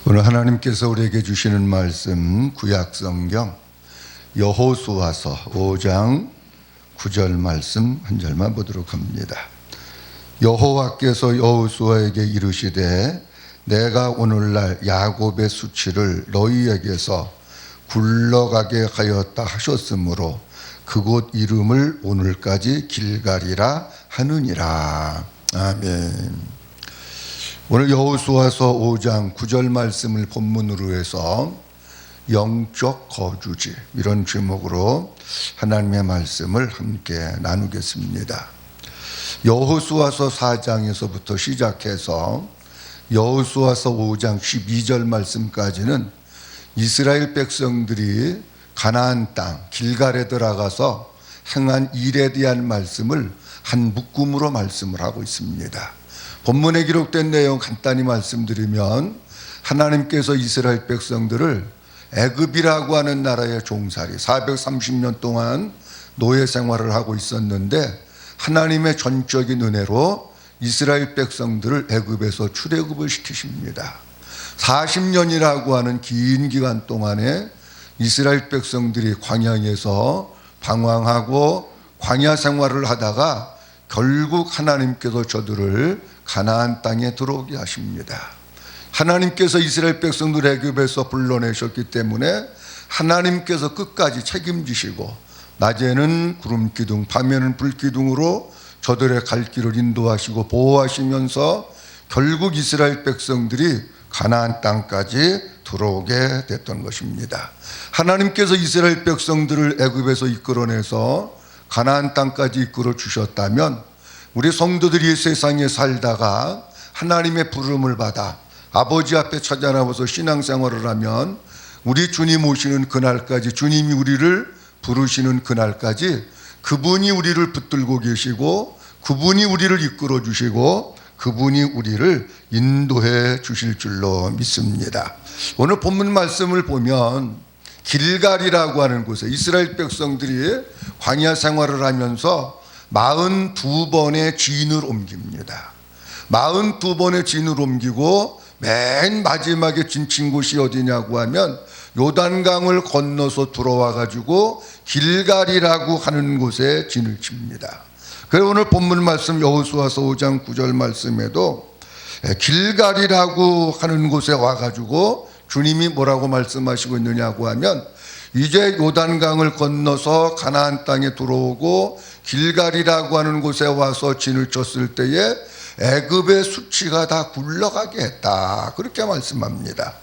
오늘 하나님께서 우리에게 주시는 말씀 구약성경 여호수아서 5장 9절 말씀 한 절만 보도록 합니다. 여호와께서 여호수아에게 이르시되 내가 오늘날 야곱의 수치를 너희에게서 굴러가게 하였다 하셨으므로 그곳 이름을 오늘까지 길갈이라 하느니라. 아멘. 오늘 여호수아서 5장 9절 말씀을 본문으로 해서 영적 거주지 이런 제목으로 하나님의 말씀을 함께 나누겠습니다. 여호수아서 4장에서부터 시작해서 여호수아서 5장 12절 말씀까지는 이스라엘 백성들이 가나안 땅 길갈에 들어가서 행한 일에 대한 말씀을 한 묶음으로 말씀을 하고 있습니다. 본문에 기록된 내용 간단히 말씀드리면 하나님께서 이스라엘 백성들을 애굽이라고 하는 나라의 종살이 430년 동안 노예 생활을 하고 있었는데 하나님의 전적인 은혜로 이스라엘 백성들을 애굽에서 출애굽을 시키십니다. 40년이라고 하는 긴 기간 동안에 이스라엘 백성들이 광야에서 방황하고 광야 생활을 하다가 결국 하나님께서 저들을 가나안 땅에 들어오게 하십니다. 하나님께서 이스라엘 백성들 애굽에서 불러내셨기 때문에 하나님께서 끝까지 책임지시고 낮에는 구름 기둥, 밤에는 불 기둥으로 저들의 갈 길을 인도하시고 보호하시면서 결국 이스라엘 백성들이 가나안 땅까지 들어오게 됐던 것입니다. 하나님께서 이스라엘 백성들을 애굽에서 이끌어내서 가나안 땅까지 이끌어 주셨다면 우리 성도들이 세상에 살다가 하나님의 부름을 받아 아버지 앞에 찾아나와서 신앙생활을 하면 우리 주님 오시는 그날까지, 주님이 우리를 부르시는 그날까지 그분이 우리를 붙들고 계시고 그분이 우리를 이끌어 주시고 그분이 우리를 인도해 주실 줄로 믿습니다. 오늘 본문 말씀을 보면 길갈이라고 하는 곳에 이스라엘 백성들이 광야 생활을 하면서 42번의 진을 옮깁니다. 42번의 진을 옮기고 맨 마지막에 진친 곳이 어디냐고 하면 요단강을 건너서 들어와 가지고 길갈이라고 하는 곳에 진을 칩니다. 그래서 오늘 본문 말씀 여호수아서 5장 9절 말씀에도 길갈이라고 하는 곳에 와 가지고 주님이 뭐라고 말씀하시고 있느냐고 하면 이제 요단강을 건너서 가나안 땅에 들어오고 길갈이라고 하는 곳에 와서 진을 쳤을 때에 애굽의 수치가 다 굴러가게 했다. 그렇게 말씀합니다.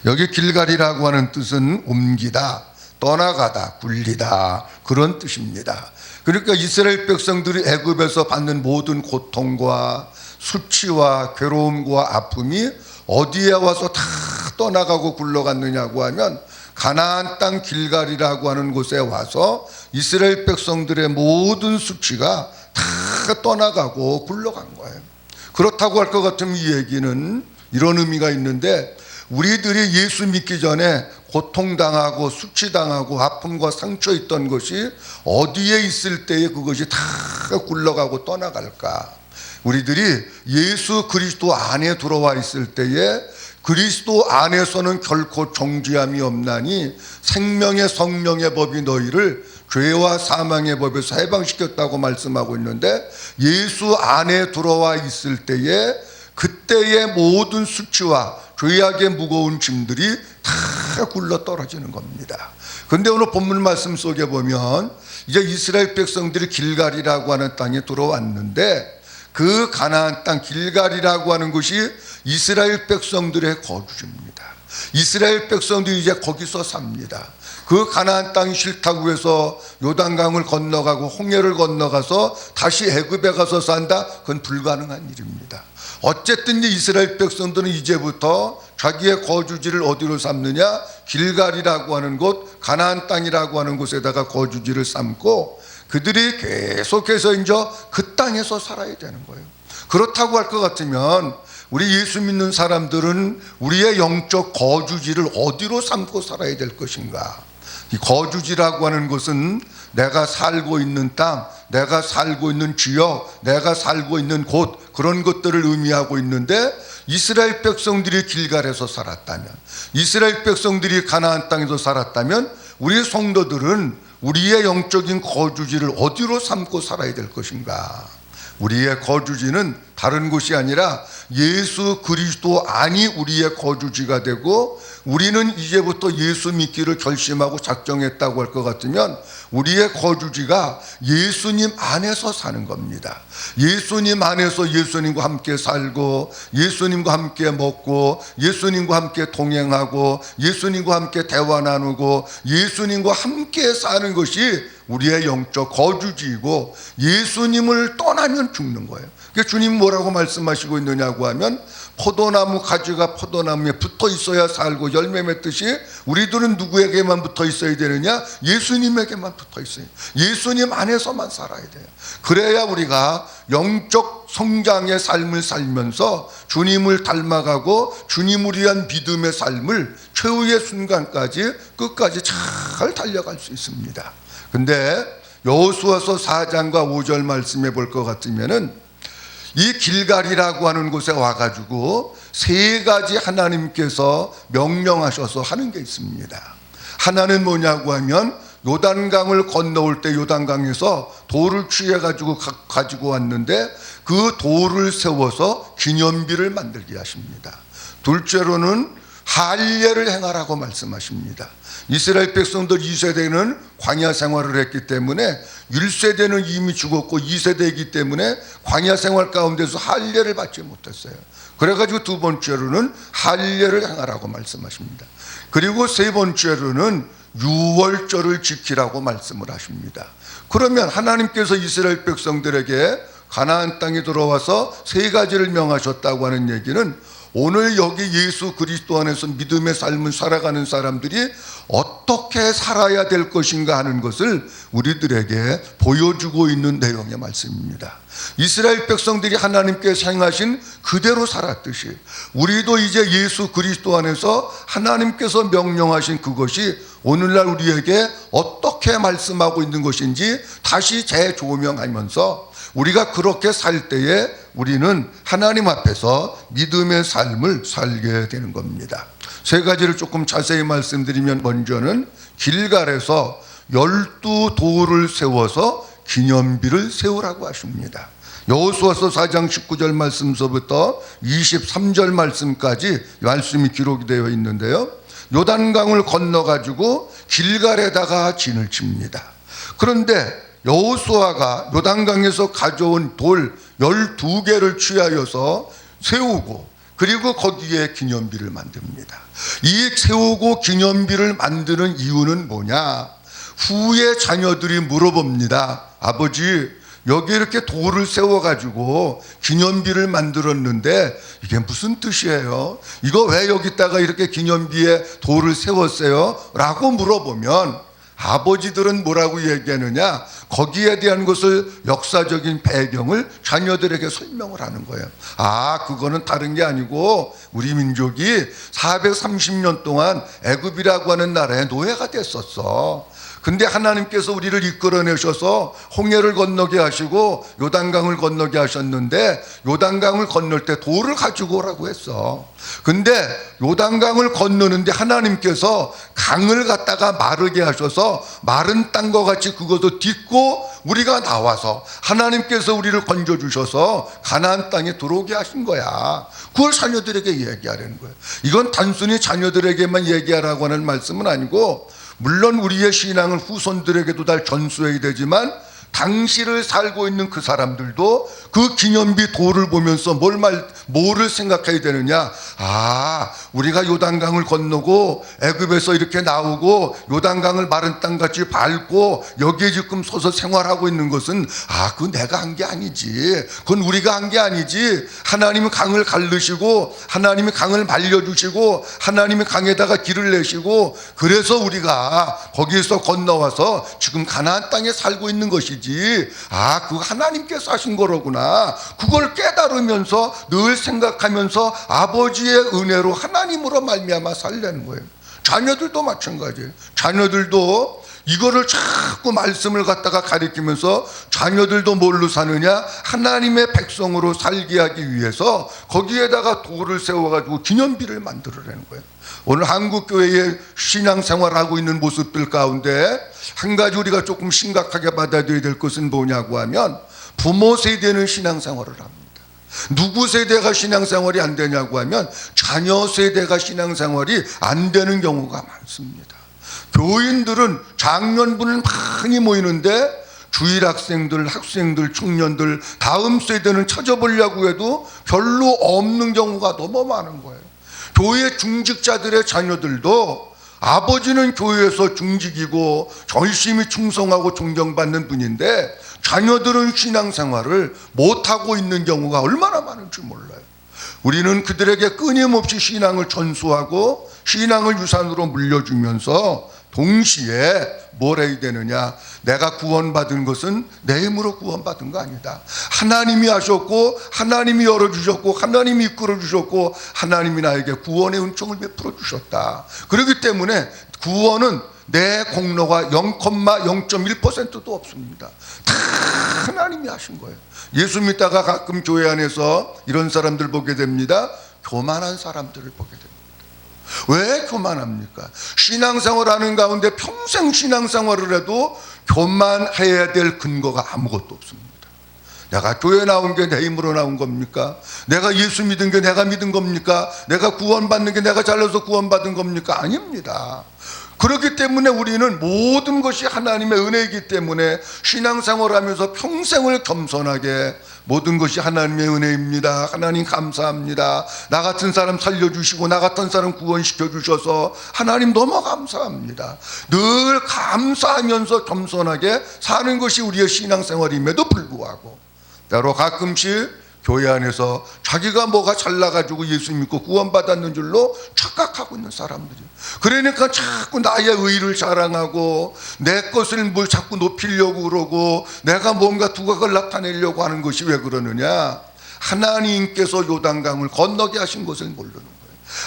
여기 길갈이라고 하는 뜻은 옮기다, 떠나가다, 굴리다 그런 뜻입니다. 그러니까 이스라엘 백성들이 애굽에서 받는 모든 고통과 수치와 괴로움과 아픔이 어디에 와서 다 떠나가고 굴러갔느냐고 하면 가나안 땅 길갈이라고 하는 곳에 와서 이스라엘 백성들의 모든 수치가 다 떠나가고 굴러간 거예요. 그렇다고 할 것 같으면 이 얘기는 이런 의미가 있는데 우리들이 예수 믿기 전에 고통당하고 수치당하고 아픔과 상처 있던 것이 어디에 있을 때에 그것이 다 굴러가고 떠나갈까? 우리들이 예수 그리스도 안에 들어와 있을 때에 그리스도 안에서는 결코 정죄함이 없나니 생명의 성령의 법이 너희를 죄와 사망의 법에서 해방시켰다고 말씀하고 있는데 예수 안에 들어와 있을 때에 그때의 모든 수치와 죄악의 무거운 짐들이 다 굴러 떨어지는 겁니다. 그런데 오늘 본문 말씀 속에 보면 이제 이스라엘 백성들이 길갈이라고 하는 땅에 들어왔는데 그 가나안 땅 길갈이라고 하는 곳이 이스라엘 백성들의 거주지입니다. 이스라엘 백성들이 이제 거기서 삽니다. 그 가나안 땅이 싫다고 해서 요단강을 건너가고 홍해를 건너가서 다시 애굽에 가서 산다? 그건 불가능한 일입니다. 어쨌든 이스라엘 백성들은 이제부터 자기의 거주지를 어디로 삼느냐? 길갈이라고 하는 곳, 가나안 땅이라고 하는 곳에다가 거주지를 삼고 그들이 계속해서 이제 그 땅에서 살아야 되는 거예요. 그렇다고 할 것 같으면 우리 예수 믿는 사람들은 우리의 영적 거주지를 어디로 삼고 살아야 될 것인가? 이 거주지라고 하는 것은 내가 살고 있는 땅, 내가 살고 있는 지역, 내가 살고 있는 곳, 그런 것들을 의미하고 있는데, 이스라엘 백성들이 길갈에서 살았다면, 이스라엘 백성들이 가나안 땅에서 살았다면 우리 성도들은 우리의 영적인 거주지를 어디로 삼고 살아야 될 것인가? 우리의 거주지는 다른 곳이 아니라 예수 그리스도 안이 우리의 거주지가 되고, 우리는 이제부터 예수 믿기를 결심하고 작정했다고 할 것 같으면 우리의 거주지가 예수님 안에서 사는 겁니다. 예수님 안에서 예수님과 함께 살고, 예수님과 함께 먹고, 예수님과 함께 동행하고, 예수님과 함께 대화 나누고, 예수님과 함께 사는 것이 우리의 영적 거주지이고, 예수님을 떠나면 죽는 거예요. 그러니까 주님 뭐라고 말씀하시고 있느냐고 하면, 포도나무 가지가 포도나무에 붙어 있어야 살고 열매 맺듯이 우리들은 누구에게만 붙어 있어야 되느냐? 예수님에게만 붙어 있어요. 예수님 안에서만 살아야 돼요. 그래야 우리가 영적 성장의 삶을 살면서 주님을 닮아가고 주님을 위한 믿음의 삶을 최후의 순간까지 끝까지 잘 달려갈 수 있습니다. 근데 여호수아서 4장과 5절 말씀해 볼 것 같으면은, 이 길갈이라고 하는 곳에 와가지고 세 가지 하나님께서 명령하셔서 하는 게 있습니다. 하나는 뭐냐고 하면, 요단강을 건너올 때 요단강에서 돌을 취해가지고 가지고 왔는데 그 돌을 세워서 기념비를 만들게 하십니다. 둘째로는 할례를 행하라고 말씀하십니다. 이스라엘 백성들 2세대는 광야 생활을 했기 때문에 1세대는 이미 죽었고 2세대이기 때문에 광야 생활 가운데서 할례를 받지 못했어요. 그래가지고 두 번째로는 할례를 행하라고 말씀하십니다. 그리고 세 번째로는 유월절을 지키라고 말씀을 하십니다. 그러면 하나님께서 이스라엘 백성들에게 가나안 땅에 들어와서 세 가지를 명하셨다고 하는 얘기는, 오늘 여기 예수 그리스도 안에서 믿음의 삶을 살아가는 사람들이 어떻게 살아야 될 것인가 하는 것을 우리들에게 보여주고 있는 내용의 말씀입니다. 이스라엘 백성들이 하나님께서 행하신 그대로 살았듯이 우리도 이제 예수 그리스도 안에서 하나님께서 명령하신 그것이 오늘날 우리에게 어떻게 말씀하고 있는 것인지 다시 재조명하면서 우리가 그렇게 살 때에 우리는 하나님 앞에서 믿음의 삶을 살게 되는 겁니다. 세 가지를 조금 자세히 말씀드리면, 먼저는 길갈에서 12돌을 세워서 기념비를 세우라고 하십니다. 여호수아서 4장 19절 말씀서부터 23절 말씀까지 말씀이 기록이 되어 있는데요, 요단강을 건너가지고 길갈에다가 진을 칩니다. 그런데 여호수아가 요단강에서 가져온 돌 12개를 취하여서 세우고, 그리고 거기에 기념비를 만듭니다. 이 세우고 기념비를 만드는 이유는 뭐냐? 후에 자녀들이 물어봅니다. 아버지, 여기 이렇게 돌을 세워가지고 기념비를 만들었는데 이게 무슨 뜻이에요? 이거 왜 여기다가 이렇게 기념비에 돌을 세웠어요? 라고 물어보면 아버지들은 뭐라고 얘기하느냐? 거기에 대한 것을, 역사적인 배경을 자녀들에게 설명을 하는 거예요. 아, 그거는 다른 게 아니고 우리 민족이 430년 동안 애굽이라고 하는 나라에 노예가 됐었어. 근데 하나님께서 우리를 이끌어내셔서 홍해를 건너게 하시고 요단강을 건너게 하셨는데, 요단강을 건널 때 돌을 가지고 오라고 했어. 근데 요단강을 건너는데 하나님께서 강을 갖다가 마르게 하셔서 마른 땅과 같이 그것도 딛고 우리가 나와서 하나님께서 우리를 건져주셔서 가나안 땅에 들어오게 하신 거야. 그걸 자녀들에게 얘기하라는 거예요. 이건 단순히 자녀들에게만 얘기하라고 하는 말씀은 아니고, 물론 우리의 신앙은 후손들에게도 다 전수해야 되지만, 당시를 살고 있는 그 사람들도 그 기념비 돌을 보면서 뭐를 생각해야 되느냐? 아, 우리가 요단강을 건너고 애굽에서 이렇게 나오고 요단강을 마른 땅같이 밟고 여기에 지금 서서 생활하고 있는 것은, 아, 그건 내가 한 게 아니지. 그건 우리가 한 게 아니지. 하나님은 강을 가르시고 하나님이 강을 말려주시고 하나님이 강에다가 길을 내시고, 그래서 우리가 거기에서 건너와서 지금 가나안 땅에 살고 있는 것이지. 아, 그거 하나님께서 하신 거로구나. 그걸 깨달으면서 늘 생각하면서 아버지의 은혜로 하나님으로 말미암아 살려는 거예요. 자녀들도 마찬가지예요. 자녀들도 이거를 자꾸 말씀을 갖다가 가리키면서 자녀들도 뭘로 사느냐? 하나님의 백성으로 살게 하기 위해서 거기에다가 돌을 세워가지고 기념비를 만들어내는 거예요. 오늘 한국교회의 신앙생활하고 있는 모습들 가운데 한 가지 우리가 조금 심각하게 받아들여야 될 것은 뭐냐고 하면 부모 세대는 신앙생활을 합니다. 누구 세대가 신앙생활이 안 되냐고 하면 자녀 세대가 신앙생활이 안 되는 경우가 많습니다. 교인들은 장년분은 많이 모이는데 주일 학생들, 학생들, 청년들 다음 세대는 찾아보려고 해도 별로 없는 경우가 너무 많은 거예요. 교회 중직자들의 자녀들도 아버지는 교회에서 중직이고 열심히 충성하고 존경받는 분인데 자녀들은 신앙생활을 못하고 있는 경우가 얼마나 많은지 몰라요. 우리는 그들에게 끊임없이 신앙을 전수하고 신앙을 유산으로 물려주면서 동시에 뭘 해야 되느냐? 내가 구원받은 것은 내 힘으로 구원받은 거 아니다. 하나님이 하셨고 하나님이 열어주셨고 하나님이 이끌어주셨고 하나님이 나에게 구원의 은총을 베풀어 주셨다. 그렇기 때문에 구원은 내 공로가 0,1%도 없습니다. 다 하나님이 하신 거예요. 예수 믿다가 가끔 교회 안에서 이런 사람들 보게 됩니다. 교만한 사람들을 보게 됩니다. 왜 교만합니까? 신앙생활 하는 가운데 평생 신앙생활을 해도 교만해야 될 근거가 아무것도 없습니다. 내가 교회 나온 게 내 힘으로 나온 겁니까? 내가 예수 믿은 게 내가 믿은 겁니까? 내가 구원받는 게 내가 잘나서 구원받은 겁니까? 아닙니다. 그렇기 때문에 우리는 모든 것이 하나님의 은혜이기 때문에 신앙생활하면서 평생을 겸손하게 모든 것이 하나님의 은혜입니다. 하나님 감사합니다. 나 같은 사람 살려주시고 나 같은 사람 구원시켜 주셔서 하나님 너무 감사합니다. 늘 감사하면서 겸손하게 사는 것이 우리의 신앙생활임에도 불구하고 때로 가끔씩 교회 안에서 자기가 뭐가 잘나가지고 예수 믿고 구원받았는 줄로 착각하고 있는 사람들이, 그러니까 자꾸 나의 의의를 자랑하고 내 것을 뭘 자꾸 높이려고 그러고 내가 뭔가 두각을 나타내려고 하는 것이 왜 그러느냐? 하나님께서 요단강을 건너게 하신 것을 모르는 거예요.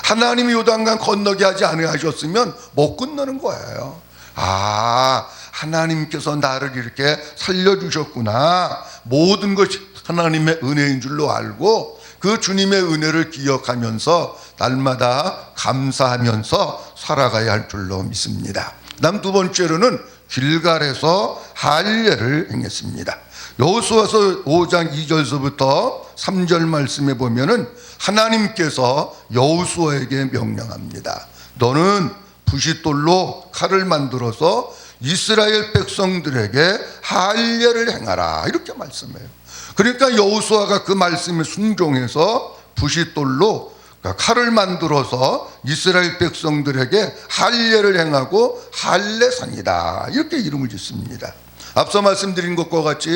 하나님이 요단강 건너게 하지 않으셨으면 못 건너는 거예요. 아, 하나님께서 나를 이렇게 살려주셨구나. 모든 것이 하나님의 은혜인 줄로 알고 그 주님의 은혜를 기억하면서 날마다 감사하면서 살아가야 할 줄로 믿습니다. 다음 두 번째로는 길갈에서 할례를 행했습니다. 여호수아서 5장 2절서부터 3절 말씀에 보면은 하나님께서 여호수아에게 명령합니다. 너는 부싯돌로 칼을 만들어서 이스라엘 백성들에게 할례를 행하라, 이렇게 말씀해요. 그러니까 여호수아가 그 말씀에 순종해서 부싯돌로 칼을 만들어서 이스라엘 백성들에게 할례를 행하고 할례상이다, 이렇게 이름을 짓습니다. 앞서 말씀드린 것과 같이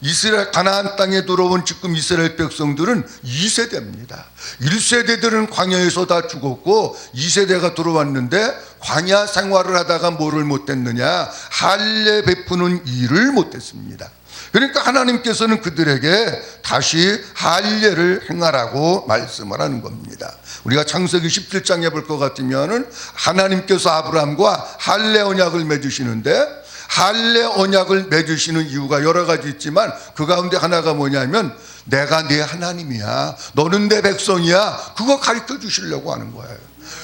이스라엘 가나안 땅에 들어온 지금 이스라엘 백성들은 2세대입니다. 1세대들은 광야에서 다 죽었고 2세대가 들어왔는데 광야 생활을 하다가 뭐를 못했느냐? 할례 베푸는 일을 못했습니다. 그러니까 하나님께서는 그들에게 다시 할례를 행하라고 말씀을 하는 겁니다. 우리가 창세기 17장에 볼 것 같으면 하나님께서 아브라함과 할례 언약을 맺으시는데 할례 언약을 맺으시는 이유가 여러 가지 있지만 그 가운데 하나가 뭐냐면 내가 네 하나님이야, 너는 내 백성이야, 그거 가르쳐 주시려고 하는 거예요.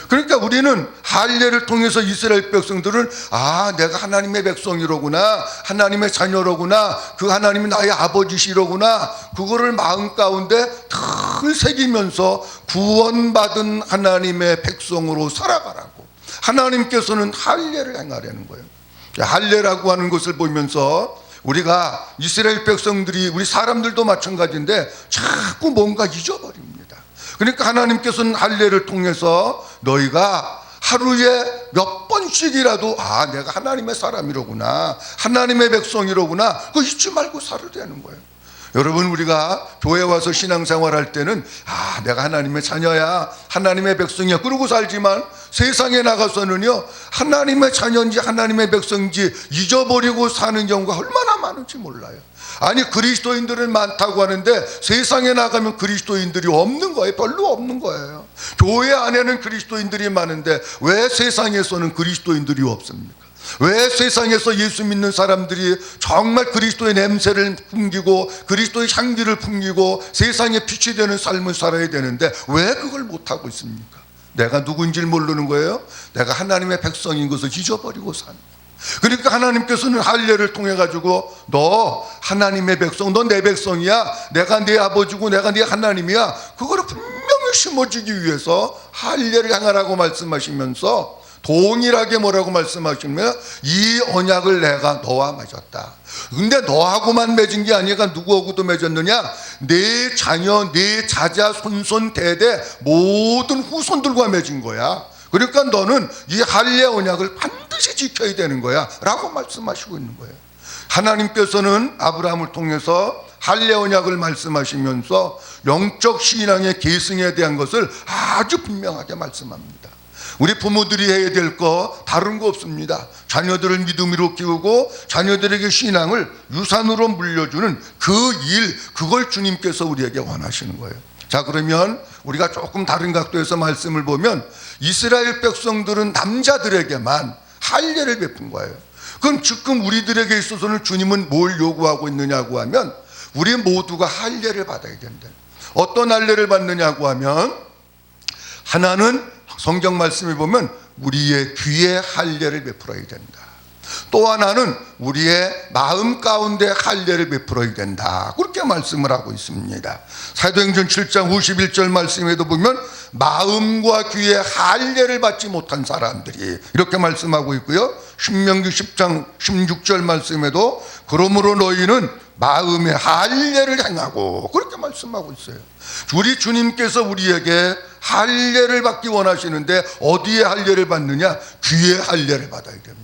그러니까 우리는 할례를 통해서 이스라엘 백성들은 아, 내가 하나님의 백성이로구나, 하나님의 자녀로구나, 그 하나님이 나의 아버지시로구나, 그거를 마음 가운데 늘 새기면서 구원받은 하나님의 백성으로 살아가라고 하나님께서는 할례를 행하려는 거예요. 할례라고 하는 것을 보면서 우리가 이스라엘 백성들이, 우리 사람들도 마찬가지인데 자꾸 뭔가 잊어버립니다. 그러니까 하나님께서는 할례를 통해서 너희가 하루에 몇 번씩이라도 아, 내가 하나님의 사람이로구나, 하나님의 백성이로구나, 그거 잊지 말고 살아야되는 거예요. 여러분, 우리가 교회 와서 신앙생활 할 때는 아, 내가 하나님의 자녀야, 하나님의 백성이야, 그러고 살지만 세상에 나가서는요, 하나님의 자녀인지 하나님의 백성인지 잊어버리고 사는 경우가 얼마나 많은지 몰라요. 아니, 그리스도인들은 많다고 하는데 세상에 나가면 그리스도인들이 없는 거예요. 별로 없는 거예요. 교회 안에는 그리스도인들이 많은데 왜 세상에서는 그리스도인들이 없습니까? 왜 세상에서 예수 믿는 사람들이 정말 그리스도의 냄새를 풍기고 그리스도의 향기를 풍기고 세상에 빛이 되는 삶을 살아야 되는데 왜 그걸 못하고 있습니까? 내가 누구인지를 모르는 거예요. 내가 하나님의 백성인 것을 잊어버리고 사는 거예요. 그러니까 하나님께서는 할례를 통해 가지고 너 하나님의 백성, 너 내 백성이야, 내가 네 아버지고 내가 네 하나님이야, 그거를 분명히 심어주기 위해서 할례를 행하라고 말씀하시면서 동일하게 뭐라고 말씀하시면 이 언약을 내가 너와 맺었다. 근데 너하고만 맺은 게 아니라 누구하고도 맺었느냐? 네 자녀, 네 자자, 손손, 대대 모든 후손들과 맺은 거야. 그러니까 너는 이 할례 언약을 반드시 지켜야 되는 거야 라고 말씀하시고 있는 거예요. 하나님께서는 아브라함을 통해서 할례 언약을 말씀하시면서 영적 신앙의 계승에 대한 것을 아주 분명하게 말씀합니다. 우리 부모들이 해야 될 거 다른 거 없습니다. 자녀들을 믿음으로 키우고 자녀들에게 신앙을 유산으로 물려주는 그 일, 그걸 주님께서 우리에게 원하시는 거예요. 자, 그러면 우리가 조금 다른 각도에서 말씀을 보면 이스라엘 백성들은 남자들에게만 할례를 베푼 거예요. 그럼 지금 우리들에게 있어서는 주님은 뭘 요구하고 있느냐고 하면 우리 모두가 할례를 받아야 된다. 어떤 할례를 받느냐고 하면 하나는 성경 말씀에 보면 우리의 귀에 할례를 베풀어야 된다. 또 하나는 우리의 마음 가운데 할례를 베풀어야 된다. 그렇게 말씀을 하고 있습니다. 사도행전 7장 51절 말씀에도 보면 마음과 귀에 할례를 받지 못한 사람들이 이렇게 말씀하고 있고요. 신명기 10장 16절 말씀에도 그러므로 너희는 마음의 할례를 행하고 그렇게 말씀하고 있어요. 우리 주님께서 우리에게 할례를 받기 원하시는데 어디에 할례를 받느냐? 귀에 할례를 받아야 됩니다.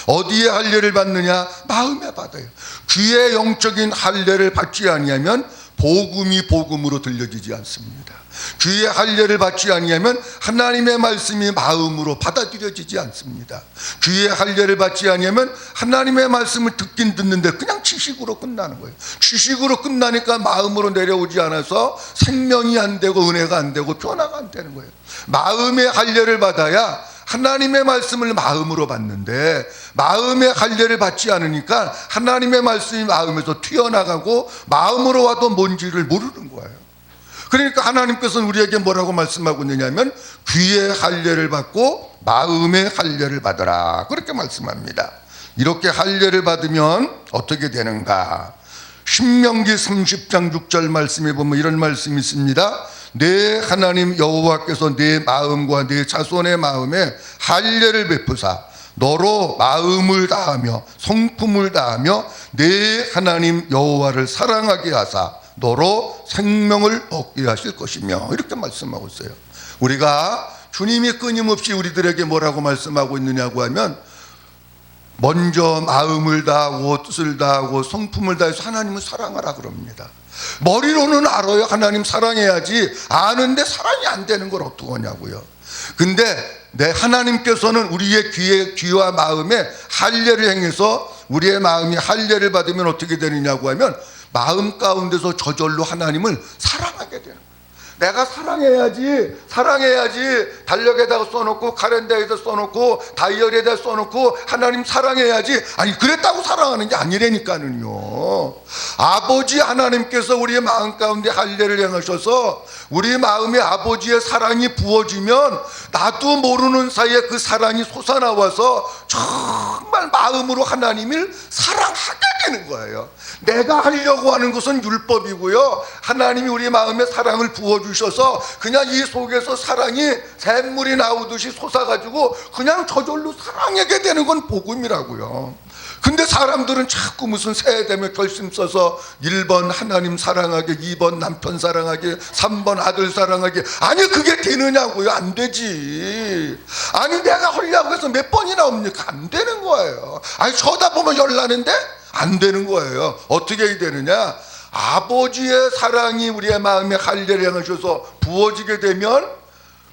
어디에 할례를 받느냐? 마음에 받아요. 귀에 영적인 할례를 받지 아니하면 복음이 복음으로 들려지지 않습니다. 귀에 할례를 받지 아니하면 하나님의 말씀이 마음으로 받아들여지지 않습니다. 귀에 할례를 받지 아니하면 하나님의 말씀을 듣긴 듣는데 그냥 지식으로 끝나는 거예요. 지식으로 끝나니까 마음으로 내려오지 않아서 생명이 안 되고 은혜가 안 되고 변화가 안 되는 거예요. 마음의 할례를 받아야 하나님의 말씀을 마음으로 받는데 마음의 할례를 받지 않으니까 하나님의 말씀이 마음에서 튀어나가고 마음으로 와도 뭔지를 모르는 거예요. 그러니까 하나님께서는 우리에게 뭐라고 말씀하고 있느냐면 귀의 할례를 받고 마음의 할례를 받으라 그렇게 말씀합니다. 이렇게 할례를 받으면 어떻게 되는가? 신명기 30장 6절 말씀에 보면 이런 말씀이 있습니다. 내 하나님 여호와께서 내 마음과 내 자손의 마음에 할례를 베푸사 너로 마음을 다하며 성품을 다하며 내 하나님 여호와를 사랑하게 하사 너로 생명을 얻게 하실 것이며 이렇게 말씀하고 있어요. 우리가 주님이 끊임없이 우리들에게 뭐라고 말씀하고 있느냐고 하면 먼저 마음을 다하고 뜻을 다하고 성품을 다해서 하나님을 사랑하라 그럽니다. 머리로는 알아요. 하나님 사랑해야지. 아는데 사랑이 안 되는 걸 어떡하냐고요. 근데 내 하나님께서는 우리의 귀와 마음에 할례를 행해서 우리의 마음이 할례를 받으면 어떻게 되느냐고 하면 마음 가운데서 저절로 하나님을 사랑하게 되는 거예요. 내가 사랑해야지 달력에다가 써놓고 카렌더에다 써놓고 다이어리에다 써놓고 하나님 사랑해야지. 아니 그랬다고 사랑하는 게 아니라니까는요. 아버지 하나님께서 우리의 마음 가운데 할례를 행하셔서 우리 마음에 아버지의 사랑이 부어지면 나도 모르는 사이에 그 사랑이 솟아나와서 정말 마음으로 하나님을 사랑하게 되는 거예요. 내가 하려고 하는 것은 율법이고요. 하나님이 우리 마음에 사랑을 부어주셔서 그냥 이 속에서 사랑이 샘물이 나오듯이 솟아가지고 그냥 저절로 사랑하게 되는 건 복음이라고요. 근데 사람들은 자꾸 무슨 새해 되면 결심 써서 1번 하나님 사랑하게, 2번 남편 사랑하게, 3번 아들 사랑하게. 아니 그게 되느냐고요. 안 되지. 아니 내가 하려고 해서 몇 번이나 옵니까? 안 되는 거예요. 아니 쳐다보면 열나는데 안 되는 거예요. 어떻게 해야 되느냐? 아버지의 사랑이 우리의 마음에 할례를 행하셔서 부어지게 되면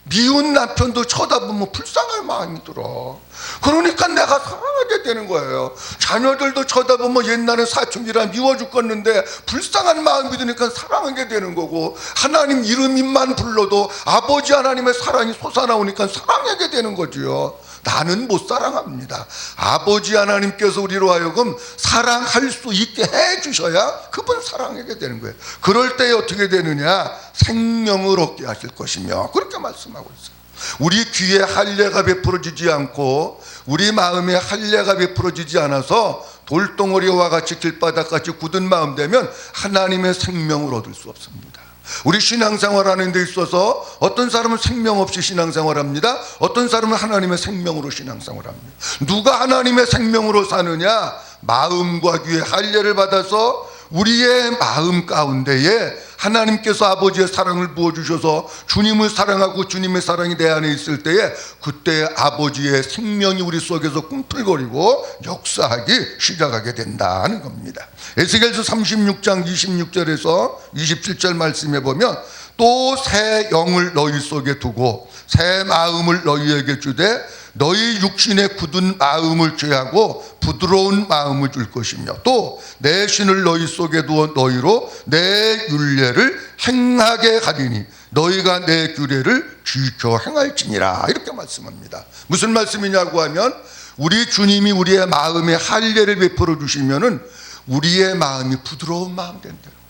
미운 남편도 쳐다보면 불쌍할 마음이 들어. 그러니까 내가 사랑하게 되는 거예요. 자녀들도 쳐다보면 옛날에 사춘기라 미워 죽겠는데 불쌍한 마음이 드니까 사랑하게 되는 거고, 하나님 이름만 불러도 아버지 하나님의 사랑이 솟아나오니까 사랑하게 되는 거지요. 나는 못 사랑합니다. 아버지 하나님께서 우리로 하여금 사랑할 수 있게 해주셔야 그분 사랑하게 되는 거예요. 그럴 때 어떻게 되느냐? 생명을 얻게 하실 것이며, 그렇게 말씀하고 있어요. 우리 귀에 할례가 베풀어지지 않고 우리 마음에 할례가 베풀어지지 않아서 돌덩어리와 같이 길바닥같이 굳은 마음 되면 하나님의 생명을 얻을 수 없습니다. 우리 신앙생활하는 데 있어서 어떤 사람은 생명 없이 신앙생활합니다. 어떤 사람은 하나님의 생명으로 신앙생활합니다. 누가 하나님의 생명으로 사느냐? 마음과 귀에 할례를 받아서 우리의 마음 가운데에 하나님께서 아버지의 사랑을 부어주셔서 주님을 사랑하고 주님의 사랑이 내 안에 있을 때에 그때 아버지의 생명이 우리 속에서 꿈틀거리고 역사하기 시작하게 된다는 겁니다. 에스겔서 36장 26절에서 27절 말씀해 보면 또 새 영을 너희 속에 두고 새 마음을 너희에게 주되 너희 육신의 굳은 마음을 죄하고 부드러운 마음을 줄 것이며 또 내 신을 너희 속에 두어 너희로 내 율례를 행하게 하리니 너희가 내 규례를 지켜 행할지니라, 이렇게 말씀합니다. 무슨 말씀이냐고 하면 우리 주님이 우리의 마음에 할례를 베풀어 주시면은 우리의 마음이 부드러운 마음 된다는 거예요.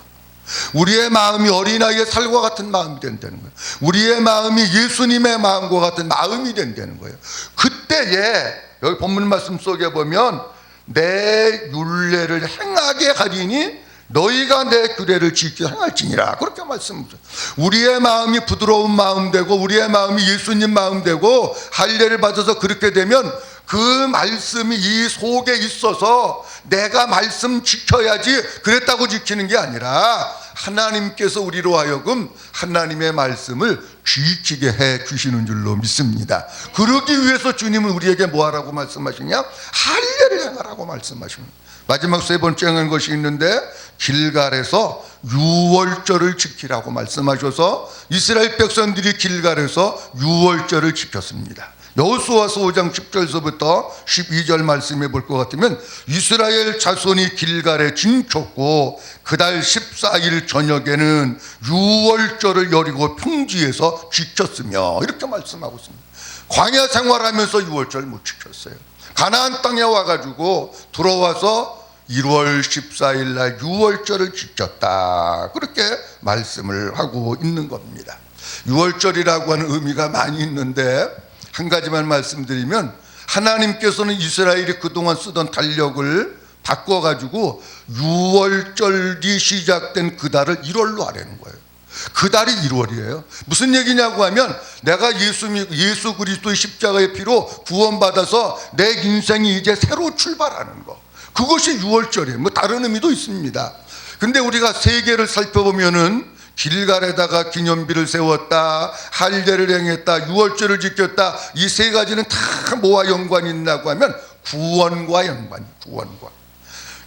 우리의 마음이 어린아이의 살과 같은 마음이 된다는 거예요. 우리의 마음이 예수님의 마음과 같은 마음이 된다는 거예요. 그때에 여기 본문 말씀 속에 보면 내 율례를 행하게 하리니 너희가 내 규례를 지켜 행할지니라, 그렇게 말씀하셨어요. 우리의 마음이 부드러운 마음 되고 우리의 마음이 예수님 마음 되고 할례를 받아서 그렇게 되면 그 말씀이 이 속에 있어서 내가 말씀 지켜야지 그랬다고 지키는 게 아니라 하나님께서 우리로 하여금 하나님의 말씀을 지키게 해 주시는 줄로 믿습니다. 그러기 위해서 주님은 우리에게 뭐 하라고 말씀하시냐? 할례를 행하라고 말씀하십니다. 마지막 세 번째 행한 것이 있는데 길갈에서 유월절을 지키라고 말씀하셔서 이스라엘 백성들이 길갈에서 유월절을 지켰습니다. 여호수아서 5장 10절서부터 12절 말씀해 볼 것 같으면 이스라엘 자손이 길갈에 진쳤고 그달 14일 저녁에는 유월절을 여리고 평지에서 지켰으며, 이렇게 말씀하고 있습니다. 광야 생활하면서 유월절 못 지켰어요. 가나안 땅에 와가지고 들어와서 1월 14일 날 유월절을 지켰다, 그렇게 말씀을 하고 있는 겁니다. 유월절이라고 하는 의미가 많이 있는데 한 가지만 말씀드리면 하나님께서는 이스라엘이 그동안 쓰던 달력을 바꿔가지고 6월절이 시작된 그 달을 1월로 하라는 거예요. 그 달이 1월이에요. 무슨 얘기냐고 하면 내가 예수 그리스도의 십자가의 피로 구원받아서 내 인생이 이제 새로 출발하는 거, 그것이 6월절이에요. 뭐 다른 의미도 있습니다. 근데 우리가 세계를 살펴보면은 길갈에다가 기념비를 세웠다, 할례를 행했다, 유월절을 지켰다, 이 세 가지는 다 뭐와 연관이 있냐고 하면 구원과 연관이, 구원과.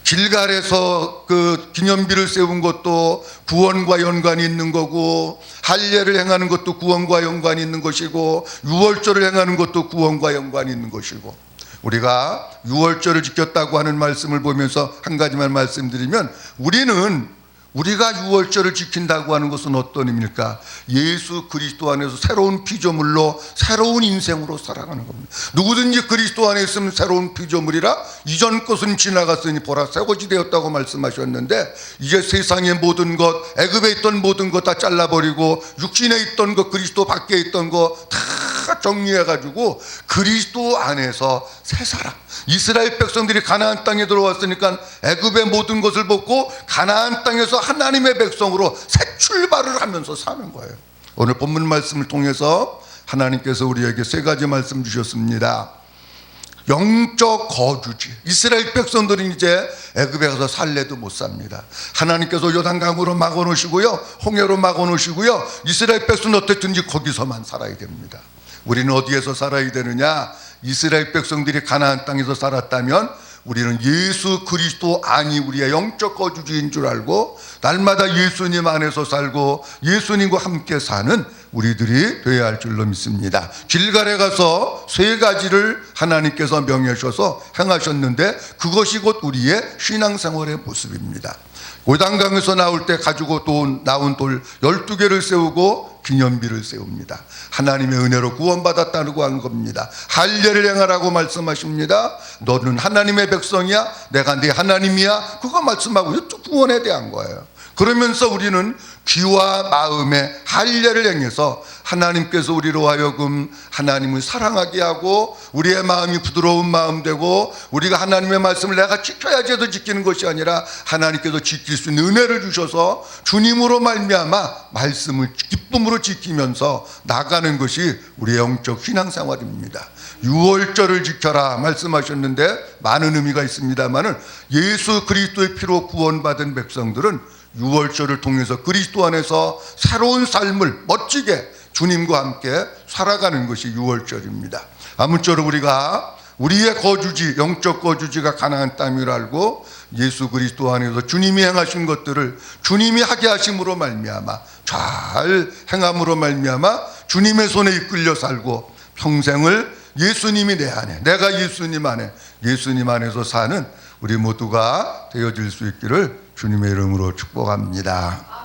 길갈에서 그 기념비를 세운 것도 구원과 연관이 있는 거고, 할례를 행하는 것도 구원과 연관이 있는 것이고, 유월절을 행하는 것도 구원과 연관이 있는 것이고, 우리가 유월절을 지켰다고 하는 말씀을 보면서 한 가지만 말씀드리면 우리가 유월절을 지킨다고 하는 것은 어떤 의미일까? 예수 그리스도 안에서 새로운 피조물로 새로운 인생으로 살아가는 겁니다. 누구든지 그리스도 안에 있으면 새로운 피조물이라 이전 것은 지나갔으니 보라 새 것이 되었다고 말씀하셨는데, 이제 세상의 모든 것, 애굽에 있던 모든 것 다 잘라버리고 육신에 있던 것, 그리스도 밖에 있던 것 다 정리해가지고 그리스도 안에서 새 사람, 이스라엘 백성들이 가나안 땅에 들어왔으니까 애굽의 모든 것을 벗고 가나안 땅에서 하나님의 백성으로 새 출발을 하면서 사는 거예요. 오늘 본문 말씀을 통해서 하나님께서 우리에게 세 가지 말씀 주셨습니다. 영적 거주지, 이스라엘 백성들은 이제 애굽에 가서 살래도 못 삽니다. 하나님께서 요단강으로 막아놓으시고요, 홍해로 막아놓으시고요, 이스라엘 백성은 어떻든지 거기서만 살아야 됩니다. 우리는 어디에서 살아야 되느냐? 이스라엘 백성들이 가나안 땅에서 살았다면 우리는 예수 그리스도 안이 우리의 영적 거주지인 줄 알고 날마다 예수님 안에서 살고 예수님과 함께 사는 우리들이 되어야 할 줄로 믿습니다. 길갈에 가서 세 가지를 하나님께서 명하셔서 행하셨는데 그것이 곧 우리의 신앙생활의 모습입니다. 요단강에서 나올 때 가지고 나온 돌 12개를 세우고 기념비를 세웁니다. 하나님의 은혜로 구원받았다고 하는 겁니다. 할례를 행하라고 말씀하십니다. 너는 하나님의 백성이야, 내가 네 하나님이야, 그거 말씀하고 구원에 대한 거예요. 그러면서 우리는 귀와 마음의 할례를 행해서 하나님께서 우리로 하여금 하나님을 사랑하게 하고 우리의 마음이 부드러운 마음 되고 우리가 하나님의 말씀을 내가 지켜야지 해서 지키는 것이 아니라 하나님께서 지킬 수 있는 은혜를 주셔서 주님으로 말미암아 말씀을 기쁨으로 지키면서 나가는 것이 우리의 영적 신앙생활입니다. 유월절을 지켜라 말씀하셨는데 많은 의미가 있습니다마는 예수 그리스도의 피로 구원받은 백성들은 유월절을 통해서 그리스도 안에서 새로운 삶을 멋지게 주님과 함께 살아가는 것이 유월절입니다. 아무쪼록 우리가 우리의 거주지, 영적 거주지가 가나안 땅을 알고 예수 그리스도 안에서 주님이 행하신 것들을 주님이 하게 하심으로 말미암아 잘 행함으로 말미암아 주님의 손에 이끌려 살고 평생을 예수님이 내 안에, 내가 예수님 안에, 예수님 안에서 사는 우리 모두가 되어질 수 있기를 주님의 이름으로 축복합니다.